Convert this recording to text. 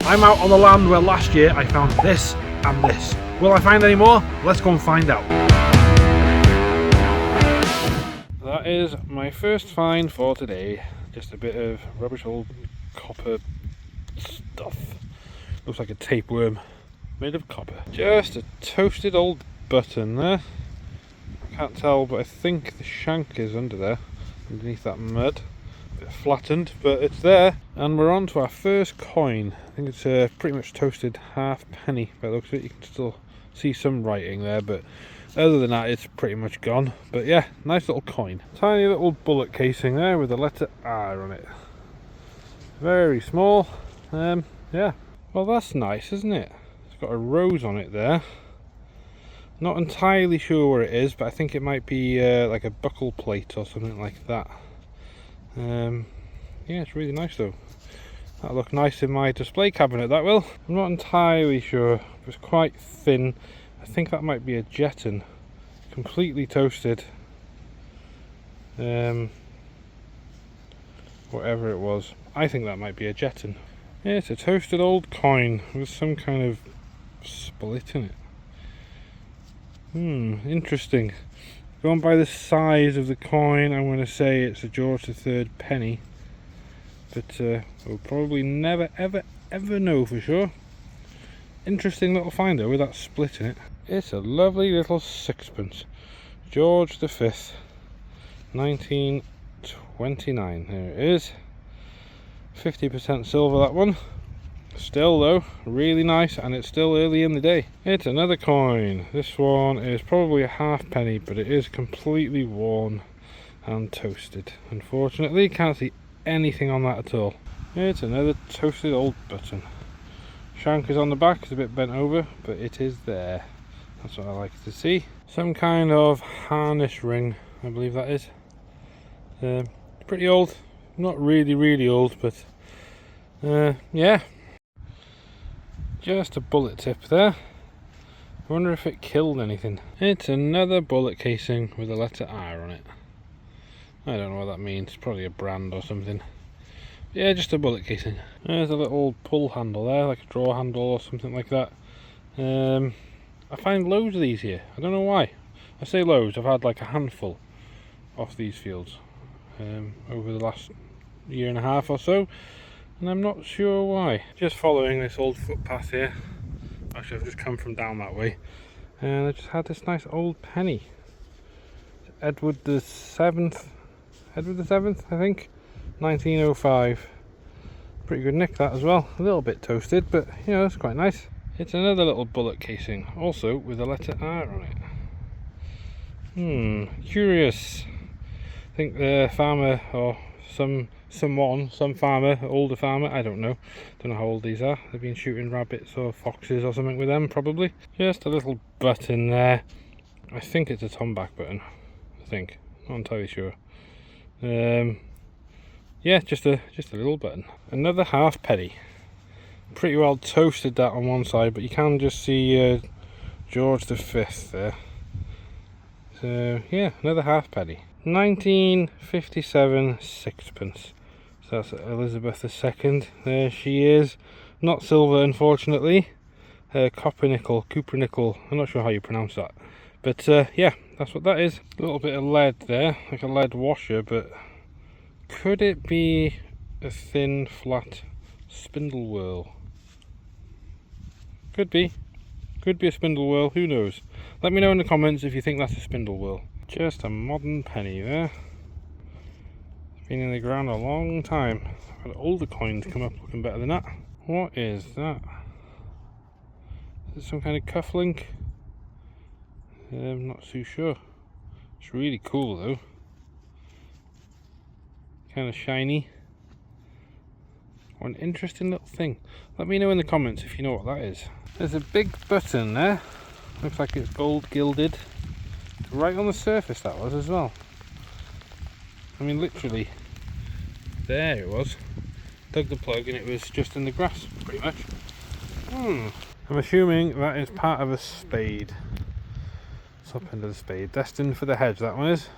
I'm out on the land where last year I found this and this. Will I find any more? Let's go and find out. That is my first find for today. Just a bit of rubbish old copper stuff. Looks like a tapeworm made of copper. Just a toasted old button there. I can't tell, but I think the shank is under there, underneath that mud. A bit flattened, but it's there. And we're on to our first coin. I think it's pretty much toasted halfpenny by the looks of it. You can still see some writing there, but other than that it's pretty much gone. But yeah, nice little coin. Tiny little bullet casing there with the letter R on it. Very small. Yeah, well that's nice, isn't it? It's got a rose on it there. Not entirely sure where it is, but I think it might be like a buckle plate or something like that. Yeah, it's really nice though. That'll look nice in my display cabinet, that will. I'm not entirely sure. It's quite thin. I think that might be a jeton. Completely toasted. Whatever it was. I think that might be a jeton. Yeah, it's a toasted old coin with some kind of split in it. Interesting. Going by the size of the coin, I'm going to say it's a George III penny. But we'll probably never ever know for sure. Interesting little find though with that split in it. It's a lovely little sixpence. George V, 1929. There it is. 50% silver, that one. Still though, really nice, and it's still early in the day. It's another coin. This one is probably a halfpenny, but it is completely worn and toasted. Unfortunately, can't see anything on that at all. It's another toasted old button. Shank is on the back, it's a bit bent over, but it is there. That's what I like to see. Some kind of harness ring, I believe that is. Pretty old, not really old, but yeah. Just a bullet tip there. I wonder if it killed anything. It's another bullet casing with a letter R on it. I don't know what that means, probably a brand or something. Yeah, just a bullet casing. There's a little pull handle there, like a draw handle or something like that. I find loads of these here. I don't know why. I say loads, I've had like a handful off these fields over the last year and a half or so, and I'm not sure why. Just following this old footpath here. Actually, I've just come from down that way, and I just had this nice old penny. Edward the 7th, I think, 1905. Pretty good nick that as well. A little bit toasted, but you know, it's quite nice. It's another little bullet casing, also with a letter R on it. Curious. I think the farmer, or some farmer, older farmer, I don't know how old these are. They've been shooting rabbits or foxes or something with them, probably. Just a little button there. I think it's a tomback button. I think, not entirely sure. Yeah, just a little button. Another halfpenny. Pretty well toasted that on one side, but you can just see George V there. So yeah, another halfpenny. 1957 sixpence. So that's Elizabeth II. There she is. Not silver, unfortunately. Copper nickel, I'm not sure how you pronounce that. But yeah, that's what that is. A little bit of lead there, like a lead washer, but could it be a thin, flat spindle whorl? Could be. Could be a spindle whorl, who knows? Let me know in the comments if you think that's a spindle whorl. Just a modern penny there. Been in the ground a long time. I've had older coins come up looking better than that. What is that? Is it some kind of cufflink? I'm not too sure. It's really cool though. Kind of shiny. What an interesting little thing. Let me know in the comments if you know what that is. There's a big button there. Looks like it's gold gilded. Right on the surface that was as well. I mean literally. There it was. Dug the plug and it was just in the grass pretty much. I'm assuming that is part of a spade. Top end of the spade. Destined for the hedge, that one is.